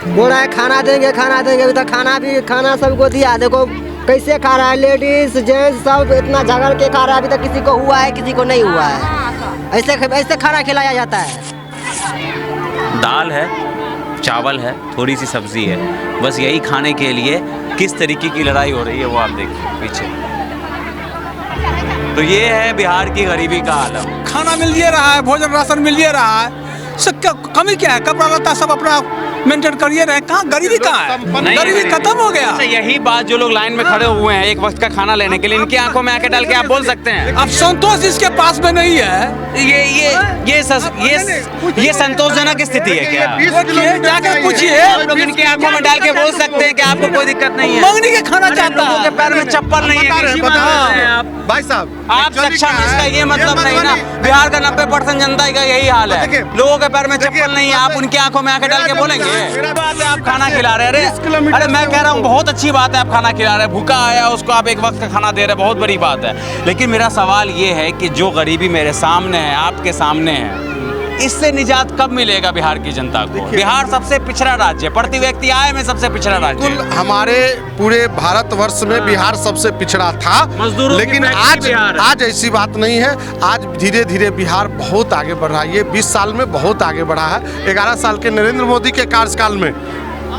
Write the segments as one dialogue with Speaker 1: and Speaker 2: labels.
Speaker 1: बोल रहा है खाना देंगे अभी तक खाना सबको दिया। देखो कैसे खा रहा है, लेडीज जेंट्स सब इतना झगड़ के खा रहा है। अभी तक किसी को हुआ है किसी को नहीं हुआ है। ऐसे खाना खिलाया जाता है।
Speaker 2: दाल है, चावल है, थोड़ी सी सब्जी है, बस यही खाने के लिए किस तरीके की लड़ाई हो रही है वो आप देखिए पीछे। तो ये है बिहार की गरीबी का आलम।
Speaker 3: खाना मिल ये रहा है, भोजन राशन मिल ये रहा है, सब क्या कमी क्या है? कपड़ा लत्ता सब अपना मेंटेन करिए रहे, कहाँ गरीबी कहाँ है? गरीबी खत्म हो गया।
Speaker 2: यही बात जो लोग लाइन में खड़े हुए हैं एक वक्त का खाना लेने के लिए, इनकी आंखों में आंखें डाल के आप बोल सकते हैं।
Speaker 3: अब संतोष इसके पास में नहीं है।
Speaker 2: ये संतोषजनक स्थिति है क्या?
Speaker 3: जाकर पूछिए,
Speaker 2: आप लोग इनकी आंखों में डाल के बोल सकते हैं कि आपको कोई दिक्कत नहीं है।
Speaker 3: मंगनी के खाना चाहता है,
Speaker 2: पैर में चप्पल नहीं है।
Speaker 4: भाई साहब
Speaker 2: आप सक्षम, इसका ये मतलब नहीं ना। बिहार का 90% जनता का यही हाल है, लोगों के पैर में चप्पल नहीं है। आप उनकी आंखों में आंखें डाल के बोलेंगे? बात है आप खाना खिला रहे हैं। अरे मैं कह रहा हूँ बहुत अच्छी बात है, आप खाना खिला रहे हैं, भूखा आया उसको आप एक वक्त का खाना दे रहे हैं, बहुत बड़ी बात है। लेकिन मेरा सवाल ये है कि जो गरीबी मेरे सामने है, आपके सामने है, इससे निजात कब मिलेगा बिहार की जनता को? बिहार सबसे पिछड़ा राज्य है, प्रति व्यक्ति आय में सबसे पिछड़ा राज्य है।
Speaker 4: हमारे पूरे भारतवर्ष में बिहार सबसे पिछड़ा था, लेकिन आज ऐसी बात नहीं है। आज धीरे धीरे बिहार बहुत आगे बढ़ रहा है। ये 20 साल में बहुत आगे बढ़ा है। 11 साल के नरेंद्र मोदी के कार्यकाल में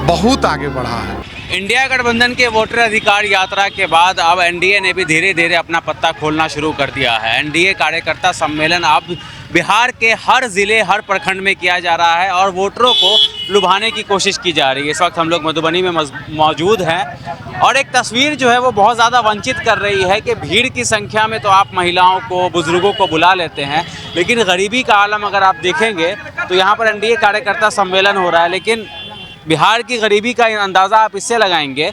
Speaker 4: बहुत आगे बढ़ा है।
Speaker 2: इंडिया गठबंधन के वोटर अधिकार यात्रा के बाद अब एनडीए ने भी धीरे धीरे अपना पत्ता खोलना शुरू कर दिया है। एनडीए कार्यकर्ता सम्मेलन अब बिहार के हर ज़िले हर प्रखंड में किया जा रहा है और वोटरों को लुभाने की कोशिश की जा रही है। इस वक्त हम लोग मधुबनी में मौजूद हैं और एक तस्वीर जो है वो बहुत ज़्यादा वंचित कर रही है कि भीड़ की संख्या में तो आप महिलाओं को, बुजुर्गों को बुला लेते हैं, लेकिन गरीबी का आलम अगर आप देखेंगे तो यहाँ पर एनडीए कार्यकर्ता सम्मेलन हो रहा है। लेकिन बिहार की गरीबी का अंदाज़ा आप इससे लगाएंगे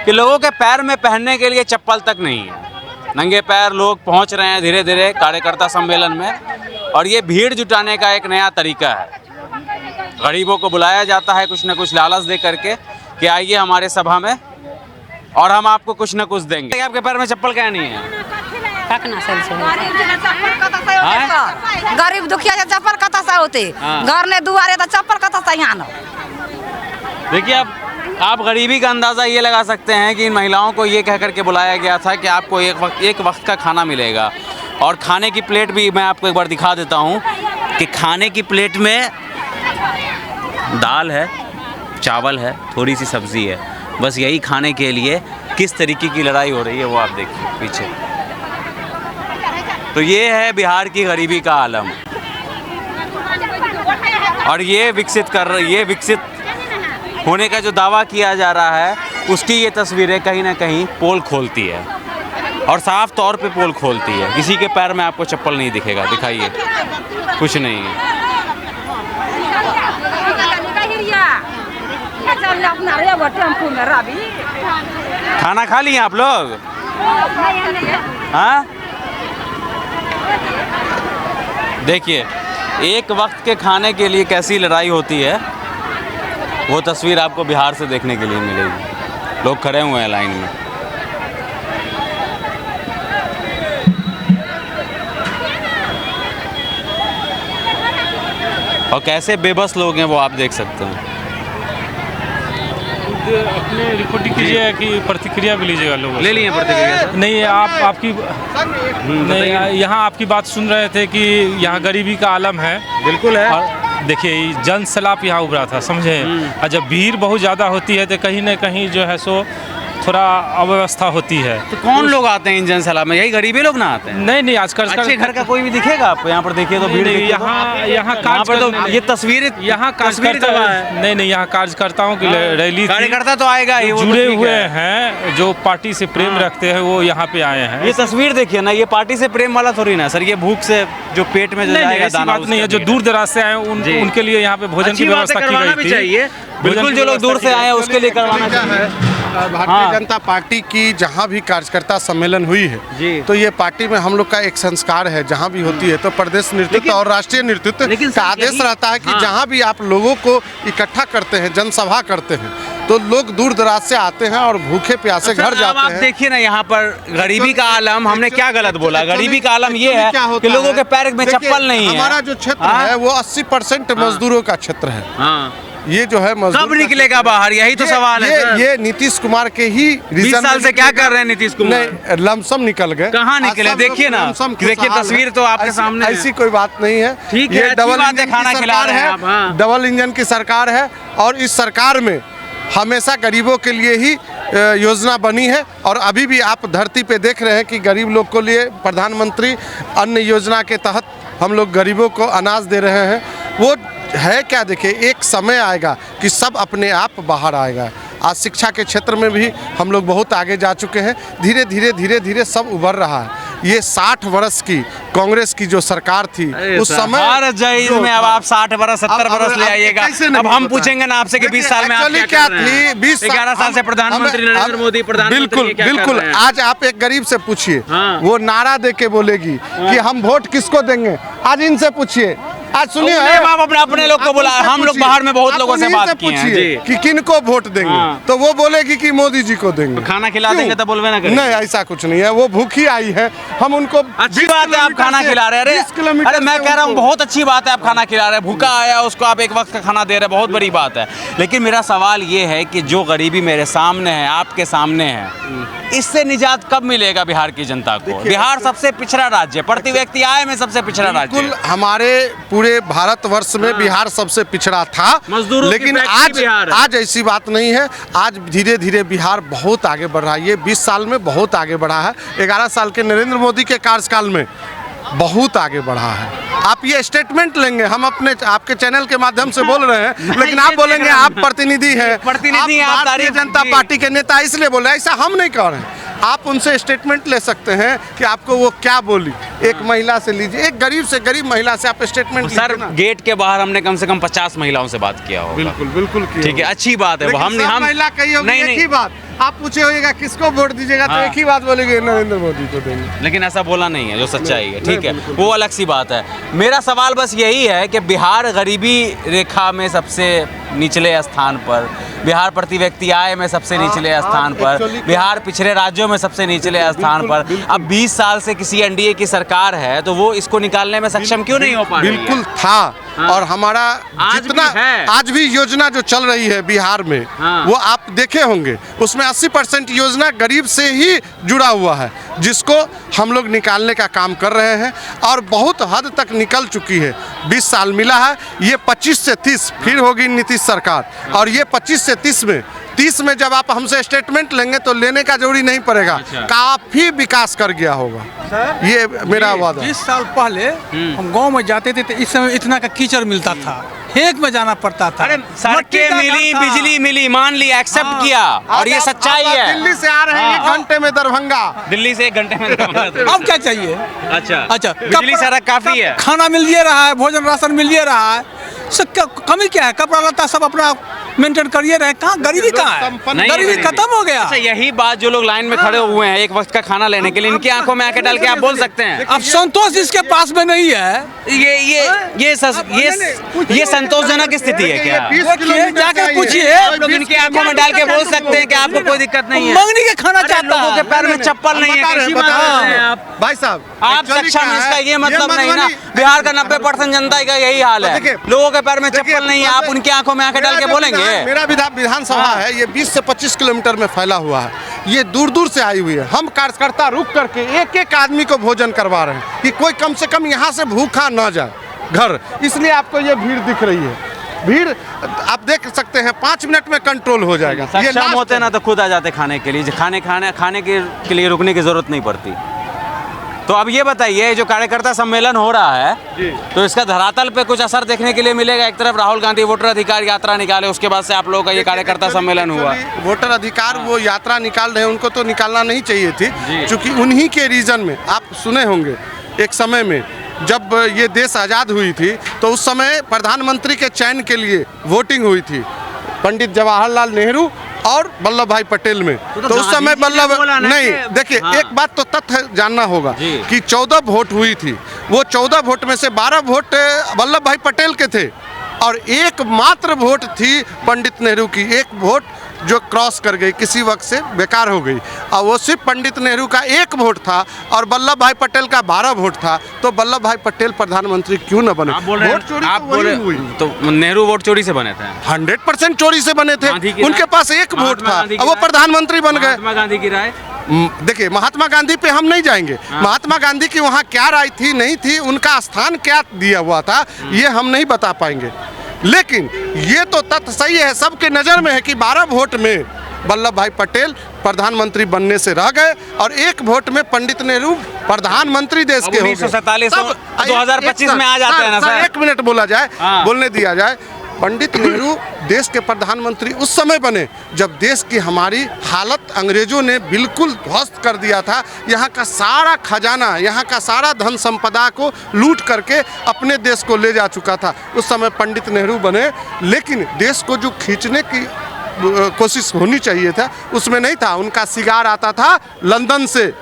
Speaker 2: कि लोगों के पैर में पहनने के लिए चप्पल तक नहीं है। नंगे पैर लोग पहुंच रहे हैं धीरे धीरे कार्यकर्ता सम्मेलन में और ये भीड़ जुटाने का एक नया तरीका है। गरीबों को बुलाया जाता है कुछ न कुछ लालच दे करके कि आइए हमारे सभा में और हम आपको कुछ न कुछ देंगे। आपके पैर में चप्पल क्या नहीं है?
Speaker 5: गरीब दुखिया चप्पल कता से होते, घर ने दुआरे तो चप्पल कता से यहाँ।
Speaker 2: देखिए आप गरीबी का अंदाज़ा ये लगा सकते हैं कि इन महिलाओं को ये कह करके बुलाया गया था कि आपको एक वक्त का खाना मिलेगा और खाने की प्लेट भी मैं आपको एक बार दिखा देता हूँ कि खाने की प्लेट में दाल है, चावल है, थोड़ी सी सब्जी है, बस यही खाने के लिए किस तरीके की लड़ाई हो रही है वो आप देखिए पीछे। तो ये है बिहार की गरीबी का आलम और ये विकसित होने का जो दावा किया जा रहा है उसकी ये तस्वीरें कहीं ना कहीं पोल खोलती है और साफ तौर पे पोल खोलती है। किसी के पैर में आपको चप्पल नहीं दिखेगा, दिखाइए, कुछ नहीं है। खाना खा लिए आप लोग? हाँ, देखिए एक वक्त के खाने के लिए कैसी लड़ाई होती है वो तस्वीर आपको बिहार से देखने के लिए मिलेगी। लोग खड़े हुए हैं लाइन में। और कैसे बेबस लोग हैं वो आप देख सकते हैं।
Speaker 6: अपने रिपोर्टिंग कीजिए कि प्रतिक्रिया भी लीजिएगा लोगों
Speaker 2: ले लिए प्रतिक्रिया?
Speaker 6: नहीं, आपकी नहीं, यहाँ आपकी बात सुन रहे थे कि यहाँ गरीबी का आलम है।
Speaker 2: बिल्कुल है।
Speaker 6: और देखिए जन सैलाब यहाँ उभरा था, समझे। और जब भीड़ बहुत ज़्यादा होती है तो कहीं न कहीं जो है सो थोड़ा अव्यवस्था होती है।
Speaker 2: तो कौन लोग आते हैं इन जन सैलाब में? यही गरीबी लोग ना आते हैं?
Speaker 6: नहीं, आजकल
Speaker 2: अच्छे घर का कोई भी दिखेगा आपको यहाँ पर? देखिए तो भीड़
Speaker 6: यहाँ
Speaker 2: तो ये तस्वीर
Speaker 6: यहाँ नहीं, यहाँ कार्यकर्ताओं की रैली,
Speaker 2: कार्यकर्ता तो आएगा ही,
Speaker 6: जुड़े हुए हैं जो पार्टी से प्रेम रखते हैं वो यहाँ पे आए हैं।
Speaker 2: ये तस्वीर देखिए ना, ये पार्टी से प्रेम वाला थोड़ी ना सर, ये भूख से जो पेट में जाएगा दाना
Speaker 6: नहीं है। जो दूर दराज से आए उनके लिए यहाँ पे भोजन की व्यवस्था की गई थी।
Speaker 2: चाहिए बिल्कुल, जो लोग दूर से आए हैं उसके लिए करवाना चाहिए।
Speaker 4: भारतीय जनता पार्टी की जहाँ भी कार्यकर्ता सम्मेलन हुई है तो ये पार्टी में हम लोग का एक संस्कार है, जहाँ भी होती है तो प्रदेश नेतृत्व और राष्ट्रीय नेतृत्व का आदेश रहता है कि जहाँ भी आप लोगों को इकट्ठा करते हैं, जनसभा करते हैं, तो लोग दूर दराज से आते हैं और भूखे प्यासे घर जाते हैं।
Speaker 2: आप देखिए ना यहाँ पर गरीबी का आलम, हमने क्या गलत बोला? गरीबी का आलम ये है कि लोगों के पैर में चप्पल नहीं है।
Speaker 4: हमारा जो क्षेत्र है वो 80% मजदूरों का क्षेत्र है। ये जो है मजदूर
Speaker 2: कब निकलेगा बाहर, यही तो सवाल है सर।
Speaker 4: ये नीतीश कुमार के ही
Speaker 2: 20 साल से क्या कर रहे हैं नीतीश कुमार?
Speaker 4: नहीं, लमसम निकल गए।
Speaker 2: कहाँ निकले? देखिए ना, देखिए तस्वीर तो आपके सामने है।
Speaker 4: ऐसी कोई बात नहीं है।
Speaker 2: ठीक है,
Speaker 4: ये
Speaker 2: अच्छी
Speaker 4: डबल
Speaker 2: बात है,
Speaker 4: इंजन
Speaker 2: खाना
Speaker 4: की
Speaker 2: खिला
Speaker 4: सरकार
Speaker 2: रहे हैं
Speaker 4: है,
Speaker 2: आप, हाँ।
Speaker 4: डबल इंजन की सरकार है और इस सरकार में हमेशा गरीबों के लिए ही योजना बनी है। और अभी भी आप धरती पे देख रहे हैं कि गरीब लोग को लिए प्रधानमंत्री अन्न योजना के तहत हम लोग गरीबों को अनाज दे रहे हैं। वो है क्या, देखिए एक समय आएगा कि सब अपने आप बाहर आएगा। आज शिक्षा के क्षेत्र में भी हम लोग बहुत आगे जा चुके हैं। धीरे धीरे सब उभर रहा है। ये 60 वर्ष की कांग्रेस की जो सरकार थी उस समय
Speaker 2: हर जहीज में अब आप 60 बरस 70 बरस ले आइएगा। अब हम पूछेंगे ना आपसे कि 20 साल में आप क्या थी? 11 साल से प्रधानमंत्री नरेंद्र मोदी
Speaker 4: बिल्कुल बिल्कुल। आज आप एक गरीब से पूछिए, वो नारा दे के बोलेगी कि हम वोट किसको देंगे। आज इनसे पूछिए, आज सुनिए,
Speaker 2: आप अपने लोग को बुला, हम लोग बाहर में बहुत लोगों से बात किए हैं जी
Speaker 4: कि किनको वोट देंगे, तो वो बोलेगी कि मोदी जी को देंगे।
Speaker 2: खाना खिला देंगे तो बोलवे ना करें।
Speaker 4: नहीं, ऐसा कुछ नहीं है। वो भूखी आई है, हम उनको
Speaker 2: अच्छी बात है आप खाना खिला रहे हैं। अरे मैं कह रहा हूँ बहुत अच्छी बात है आप खाना खिला रहे हैं। भूखा आया उसको आप एक वक्त का खाना दे रहे हैं, बहुत बड़ी बात है। लेकिन मेरा सवाल ये है कि जो गरीबी मेरे सामने है, आपके सामने है, इससे निजात कब मिलेगा बिहार की जनता को? बिहार सबसे पिछड़ा राज्य, प्रति व्यक्ति आय में सबसे पिछड़ा राज्य।
Speaker 4: बिल्कुल, हमारे पूरे भारतवर्ष में बिहार सबसे पिछड़ा था,
Speaker 2: मजदूरों
Speaker 4: लेकिन आज ऐसी बात नहीं है। आज धीरे धीरे बिहार बहुत आगे बढ़ रहा है। ये 20 साल में बहुत आगे बढ़ा है। 11 साल के नरेंद्र मोदी के कार्यकाल में बहुत आगे बढ़ा है। आप ये स्टेटमेंट लेंगे, हम अपने आपके चैनल के माध्यम से बोल रहे हैं, लेकिन आप बोलेंगे आप प्रतिनिधि हैं, आप भारतीय जनता पार्टी के नेता इसलिए बोल रहे हैं। ऐसा हम नहीं कह रहे हैं। आप उनसे स्टेटमेंट ले सकते हैं कि आपको वो क्या बोली। एक महिला से लीजिए, एक गरीब से गरीब महिला से आप स्टेटमेंट
Speaker 2: सर, गेट के बाहर हमने कम से कम 50 महिलाओं से बात किया होगा।
Speaker 4: बिल्कुल बिल्कुल,
Speaker 2: ठीक है, अच्छी बात है। हम
Speaker 4: महिला कही होगी एक ही बात। आप पूछे होगा किसको वोट दीजिएगा, तो एक ही बात बोलेंगे नरेंद्र मोदी को देंगे।
Speaker 2: लेकिन ऐसा बोला नहीं है जो सच्चाई है। ठीक है, वो अलग सी बात है। मेरा सवाल बस यही है कि बिहार गरीबी रेखा में सबसे निचले स्थान पर, बिहार प्रति व्यक्ति आय में सबसे निचले स्थान पर, बिहार पिछड़े राज्यों में सबसे निचले स्थान पर। अब 20 साल से किसी एनडीए की सरकार है तो वो इसको निकालने में सक्षम क्यों नहीं हो पा रही है?
Speaker 4: बिल्कुल था। और हमारा जितना आज भी योजना जो चल रही है बिहार में, वो आप देखे होंगे, उसमें 80% योजना गरीब से ही जुड़ा हुआ है, जिसको हम लोग निकालने का काम कर रहे हैं और बहुत हद तक निकल चुकी है। 20 साल मिला है, ये 25 से 30 फिर होगी नीतीश सरकार। और ये 25 से 30 में जब आप हमसे स्टेटमेंट लेंगे तो लेने का जरूरी नहीं पड़ेगा। काफी विकास कर गया होगा, ये मेरा वादा।
Speaker 3: 20 साल पहले हम गांव में जाते थे तो इस समय इतना का कीचड़ मिलता था, हेक में जाना पड़ता था।
Speaker 2: अरे सड़कें मिली, बिजली मिली, मान ली, एक्सेप्ट किया, और ये सच्चाई है।
Speaker 4: दिल्ली से आ रहे हैं 1 घंटे में दरभंगा,
Speaker 2: दिल्ली से 1 घंटे में दरभंगा।
Speaker 3: अब क्या चाहिए?
Speaker 2: अच्छा, बिजली सड़क काफी है,
Speaker 3: खाना मिल ये रहा है, भोजन राशन मिल ये रहा है, कमी क्या है? कपड़ा लत्ता सब अपना मेंटेन करिए रहे। कहाँ गरीबी कहाँ है? गरीबी खत्म हो गया।
Speaker 2: अच्छा, यही बात जो लोग लाइन में खड़े हुए हैं एक वक्त का खाना लेने के लिए, इनकी आंखों में आंखें डाल के आप बोल सकते हैं।
Speaker 3: अब संतोष जिसके पास में नहीं है,
Speaker 2: ये संतोषजनक स्थिति है क्या?
Speaker 3: जाकर पूछिए,
Speaker 2: आप लोग इनकी आंखों में डाल के बोल सकते हैं कि आपको कोई दिक्कत नहीं है।
Speaker 3: मंगनी के खाना चाहता
Speaker 2: लोगों के पैर में चप्पल नहीं है, कैसी बात कर रहे हैं आप?
Speaker 4: भाई साहब,
Speaker 2: आप सक्षम, इसका ये मतलब नहीं ना। बिहार का 90% जनता का यही हाल है, लोगों के पैर में चप्पल नहीं है, आप उनकी आंखों में आंखें डाल के बोलेंगे?
Speaker 4: मेरा विधानसभा है, ये 20 से 25 किलोमीटर में फैला हुआ है। ये दूर दूर से आई हुई है। हम कार्यकर्ता रुक करके एक एक आदमी को भोजन करवा रहे हैं कि कोई कम से कम यहाँ से भूखा ना जाए घर। इसलिए आपको ये भीड़ दिख रही है। भीड़ आप देख सकते हैं, 5 मिनट में कंट्रोल हो जाएगा।
Speaker 2: सक्षम होते ना तो खुद आ जाते खाने के लिए, खाने के लिए रुकने की जरूरत नहीं पड़ती। तो अब ये बताइए, जो कार्यकर्ता सम्मेलन हो रहा है तो इसका धरातल पे कुछ असर देखने के लिए मिलेगा? एक तरफ राहुल गांधी वोटर अधिकार यात्रा निकाले, उसके बाद से आप लोगों का ये कार्यकर्ता सम्मेलन हुआ।
Speaker 4: वोटर अधिकार वो यात्रा निकाल रहे हैं, उनको तो निकालना नहीं चाहिए थी, क्योंकि उन्हीं के रीजन में आप सुने होंगे एक समय में जब ये देश आज़ाद हुई थी तो उस समय प्रधानमंत्री के चयन के लिए वोटिंग हुई थी पंडित जवाहरलाल नेहरू और वल्लभ भाई पटेल में। तो उस समय नहीं, देखिए एक बात तो तथ्य जानना होगा कि 14 वोट हुई थी। वो 14 वोट में से 12 वोट वल्लभ भाई पटेल के थे और एकमात्र वोट थी पंडित नेहरू की, एक वोट जो क्रॉस कर गई, किसी वक्त से बेकार हो गई, और वो सिर्फ पंडित नेहरू का एक वोट था और वल्लभ भाई पटेल का 12 वोट था। तो वल्लभ भाई पटेल प्रधानमंत्री क्यों न बने?
Speaker 2: आप बोल रहे हैं तो नेहरू वोट चोरी से बने थे?
Speaker 4: 100% चोरी से बने थे। उनके पास एक वोट था और वो प्रधानमंत्री बन गए।
Speaker 2: महात्मा गांधी की राय?
Speaker 4: देखिए, महात्मा गांधी पे हम नहीं जाएंगे। महात्मा गांधी की वहाँ क्या राय थी, नहीं थी, उनका स्थान क्या दिया हुआ था, ये हम नहीं बता पाएंगे। लेकिन ये तो तथ्य सही है, सबके नज़र में है कि 12 वोट में वल्लभ भाई पटेल प्रधानमंत्री बनने से रह गए और एक वोट में पंडित नेहरू प्रधानमंत्री देश के हो गए।
Speaker 2: 1947 2025 में आ जाते हैं ना सर?
Speaker 4: 1 मिनट बोला जाए, बोलने दिया जाए। पंडित नेहरू देश के प्रधानमंत्री उस समय बने जब देश की हमारी हालत अंग्रेजों ने बिल्कुल ध्वस्त कर दिया था। यहाँ का सारा खजाना, यहाँ का सारा धन संपदा को लूट करके अपने देश को ले जा चुका था। उस समय पंडित नेहरू बने, लेकिन देश को जो खींचने की कोशिश होनी चाहिए था उसमें नहीं था। उनका सिगार आता था लंदन से,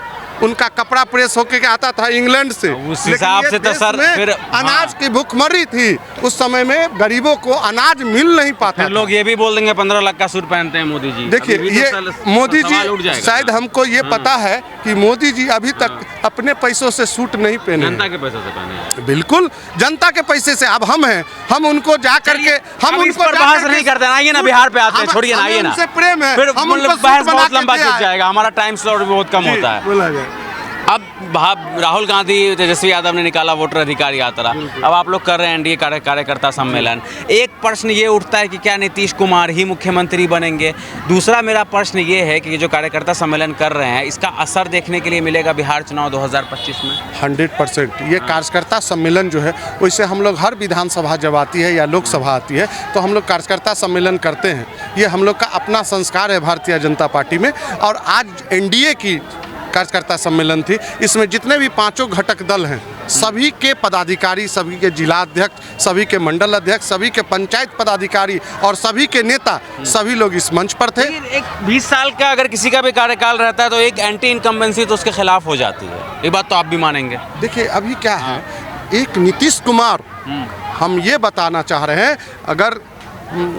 Speaker 4: उनका कपड़ा प्रेस होके आता था इंग्लैंड से।
Speaker 2: उस हिसाब से तो सर फिर
Speaker 4: अनाज की भूखमरी थी उस समय में, गरीबों को अनाज मिल नहीं पाता।
Speaker 2: लोग ये भी बोल देंगे 15 लाख का सूट पहनते हैं मोदी जी।
Speaker 4: देखिए, ये मोदी जी शायद हमको ये पता है कि मोदी जी अभी तक अपने पैसों से सूट नहीं पहने,
Speaker 2: जनता के पैसों से पहने।
Speaker 4: बिल्कुल जनता के पैसे से। अब हम हैं, हम उनको जा करके हम उनको
Speaker 2: बहस नहीं करते। आइए ना, बिहार पे आते हैं, छोड़िए ना, आइए ना।
Speaker 4: उनसे प्रेम है,
Speaker 2: फिर
Speaker 4: हम उनको
Speaker 2: बहस बहुत लंबा खिंच जाएगा, हमारा टाइम स्लॉट भी बहुत कम होता है। अब राहुल गांधी, तेजस्वी यादव ने निकाला वोटर अधिकार यात्रा, अब आप लोग कर रहे हैं एनडीए कार्यकर्ता सम्मेलन। एक प्रश्न ये उठता है कि क्या नीतीश कुमार ही मुख्यमंत्री बनेंगे? दूसरा मेरा प्रश्न ये है कि जो कार्यकर्ता सम्मेलन कर रहे हैं, इसका असर देखने के लिए मिलेगा बिहार चुनाव 2025 में?
Speaker 4: 100% ये कार्यकर्ता सम्मेलन जो है, वैसे हम लोग हर विधानसभा जब आती है या लोकसभा आती है तो हम लोग कार्यकर्ता सम्मेलन करते हैं। ये हम लोग का अपना संस्कार है भारतीय जनता पार्टी में। और आज एनडीए की कार्यकर्ता सम्मेलन थी, इसमें जितने भी 5 घटक दल हैं, सभी के पदाधिकारी, सभी के जिलाध्यक्ष, सभी के मंडल अध्यक्ष, सभी के पंचायत पदाधिकारी और सभी के नेता, सभी लोग इस मंच पर थे।
Speaker 2: एक 20 साल का अगर किसी का भी कार्यकाल रहता है तो एक एंटी इनकम्बेंसी तो उसके खिलाफ हो जाती है, ये बात तो आप भी मानेंगे।
Speaker 4: देखिए, अभी क्या है, एक नीतीश कुमार, हम ये बताना चाह रहे हैं, अगर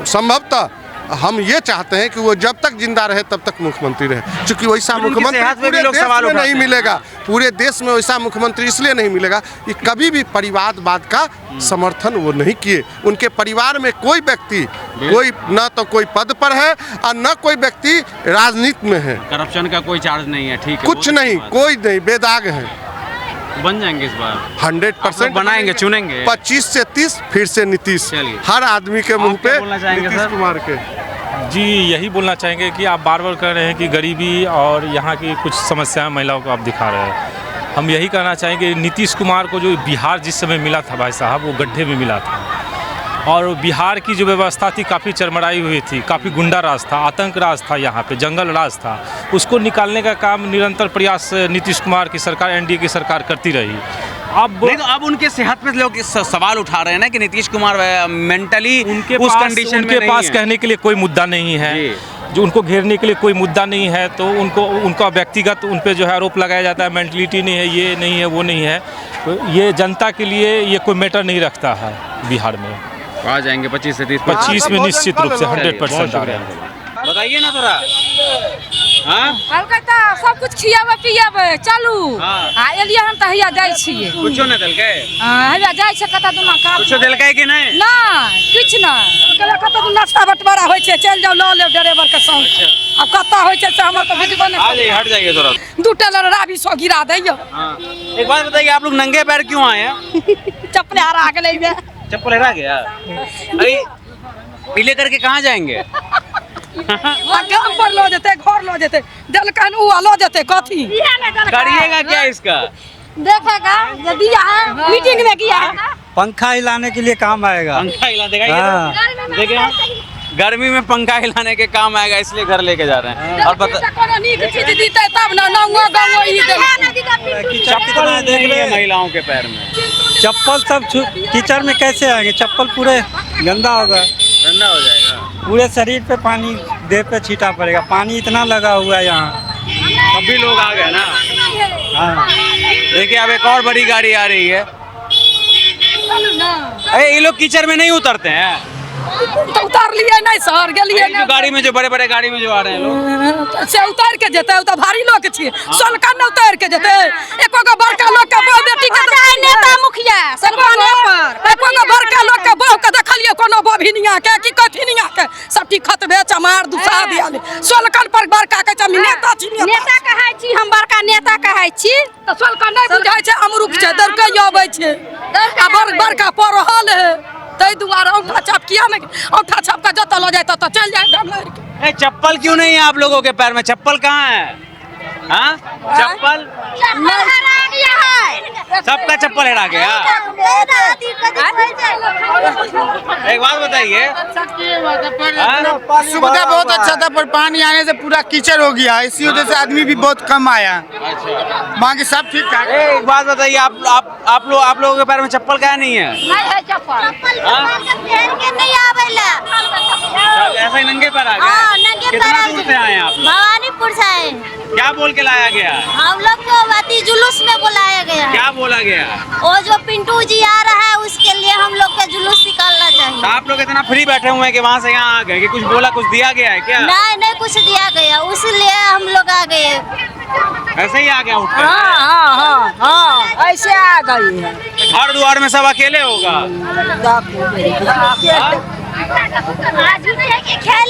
Speaker 4: संभवतः हम ये चाहते हैं कि वो जब तक जिंदा रहे तब तक मुख्यमंत्री रहे, क्योंकि वैसा मुख्यमंत्री पूरे देश में नहीं मिलेगा। पूरे देश में वैसा मुख्यमंत्री इसलिए नहीं मिलेगा कि कभी भी परिवारवाद का समर्थन वो नहीं किए। उनके परिवार में कोई व्यक्ति, कोई न तो कोई पद पर है और न कोई व्यक्ति राजनीति में है।
Speaker 2: करप्शन का कोई चार्ज नहीं है, ठीक है,
Speaker 4: कुछ नहीं, कोई नहीं, बेदाग है।
Speaker 2: बन जाएंगे इस बार
Speaker 4: 100%
Speaker 2: बनाएंगे, चुनेंगे
Speaker 4: 25 से 30 फिर से नीतीश। हर आदमी के मुंह पे नीतीश कुमार के।
Speaker 6: जी, यही बोलना चाहेंगे कि आप बार बार कह रहे हैं कि गरीबी और यहाँ की कुछ समस्याएं महिलाओं को आप दिखा रहे हैं। हम यही कहना चाहेंगे, नीतीश कुमार को जो बिहार जिस समय मिला था भाई साहब, वो गड्ढे में मिला था। और बिहार की जो व्यवस्था थी काफ़ी चरमराई हुई थी, काफ़ी गुंडा राज था, आतंक राज था, यहाँ पे जंगल राज था। उसको निकालने का काम निरंतर प्रयास नीतीश कुमार की सरकार, एनडीए की सरकार करती रही।
Speaker 2: अब उनके सेहत पे लोग सवाल उठा रहे हैं ना कि नीतीश कुमार मेंटली उस कंडीशन में
Speaker 6: उनके पास कहने के लिए कोई मुद्दा नहीं है, जो उनको घेरने के लिए कोई मुद्दा नहीं है, तो उनका व्यक्तिगत उन पे जो है आरोप लगाया जाता है, मेंटलिटी नहीं है, ये नहीं है, वो नहीं है। तो ये जनता के लिए ये कोई मैटर नहीं रखता है। बिहार में
Speaker 2: आ जाएंगे 25 से 30,
Speaker 6: 25 में निश्चित रूप से 100% आ रहे हैं।
Speaker 2: बताइए ना थोड़ा। हाँ,
Speaker 5: कलकत्ता सब कुछ खियाबे पियाबे चलू।
Speaker 2: हाँ,
Speaker 5: एलिया हम त हिया जाय छियै,
Speaker 2: कुछो न देलकै।
Speaker 5: हिया जाय छै कता दुना का,
Speaker 2: कुछो देलकै कि नहीं?
Speaker 5: नहीं, कुछ नहीं। कलकत्ता दुना नाश्ता बटवारा होय छै, चल जाओ ल ले ड्राइवर के संग। अब कता होय छै से हमर तो वीडियो बने।
Speaker 2: आ जाइए, हट जाइए थोड़ा।
Speaker 5: 2 टेलर राबी सो गिरा दैयो।
Speaker 2: हाँ, एक बात बताइए, आप लोग नंगे पैर क्यों आए हैं?
Speaker 5: चप्पल हरा के लेबे।
Speaker 2: चप्पल हरा गया? अरे पीले करके कहाँ जाएंगे?
Speaker 5: काम पर लो जेते, घर लो जेते, दलकन उ लो जेते, कथी
Speaker 2: करिएगा क्या इसका?
Speaker 5: देखेगा ये दिया है, मीटिंग में किया है।
Speaker 7: पंखा हिलाने के लिए काम आएगा।
Speaker 2: पंखा हिला देगा, देखिए गर्मी में पंखा हिलाने के काम आएगा, इसलिए घर लेके जा रहे हैं। और चप्पल देख रहे हैं महिलाओं के पैर में,
Speaker 7: चप्पल सब कीचड़ में कैसे आएंगे? चप्पल पूरे गंदा होगा,
Speaker 2: गंदा हो जाएगा।
Speaker 7: पूरे शरीर पे पानी देह पे छीटा पड़ेगा। पानी इतना लगा हुआ है यहाँ,
Speaker 2: तब भी लोग आ गए ना।
Speaker 7: हाँ।
Speaker 2: देखिए अब एक और बड़ी गाड़ी आ रही है, अरे ये लोग कीचड़ में नहीं उतरते हैं?
Speaker 5: तो उतार लिए नहीं शहर गेलिए
Speaker 2: जो गाड़ी में जो बड़े बड़े गाड़ी में जो आ रहे हैं लोग
Speaker 5: से उतार के जेते तो भारी लोग छिए सोलका न उतार के जेते एको गो बड़का लोग के बहू बेटी के नेता मुखिया सरपंच पर एको गो बड़का लोग के बहू के देखलिए कोनो बभिनिया के की कथिनिया के सब टी खतबे चमार दुसा दियाले सोलकन पर बड़का के जमीन नेता छी नेता कहै छी हम बड़का नेता कहै छी तो सोलकन नहीं बुझाय छै अमरुख छै दर के आबै छै आ बड़का पर रहल है तै दुआरे औठा छाप किया नहीं औठा छाप का जत ल जाए तो चल जाए ढमर के।
Speaker 2: चप्पल क्यों नहीं है आप लोगों के पैर में? चप्पल कहाँ है? हाँ चप्पल
Speaker 5: हरा गया है
Speaker 2: सबका चप्पल हेरा गया। एक बात बताइए,
Speaker 8: सुविधा बहुत अच्छा था पर पानी आने से पूरा कीचड़ हो गया, इसी वजह से आदमी भी बहुत कम आया।
Speaker 2: अच्छा
Speaker 8: बाकी सब ठीक ठाक।
Speaker 2: एक बात बताइए, आप लोगों के पैर में चप्पल क्या नहीं है?
Speaker 5: नहीं है चप्पल
Speaker 9: पहन के नहीं आवेला।
Speaker 2: ऐसा ही नंगे पैर आ
Speaker 9: हाँ,
Speaker 2: गए?
Speaker 9: नंगे
Speaker 2: कितना
Speaker 9: पैर
Speaker 2: दूर से आए हैं आप?
Speaker 9: भवानीपुर से आए।
Speaker 2: क्या बोल के लाया गया?
Speaker 9: हम लोग को वाती जुलूस में बुलाया गया।
Speaker 2: क्या बोला गया?
Speaker 9: वो जो पिंटू जी आ रहा है उसके लिए हम लोग का जुलूस निकालना चाहिए।
Speaker 2: तो आप लोग इतना फ्री बैठे हुए हैं कि वहाँ से यहाँ आ गए कि कुछ बोला, कुछ दिया गया है क्या?
Speaker 9: नहीं कुछ दिया गया, उसलिए हम लोग आ गए।
Speaker 2: ऐसे ही आ गया उठकर?
Speaker 5: हाँ ऐसे आ गई है।
Speaker 2: घर द्वार में सब अकेले होगा?
Speaker 9: आज के खेल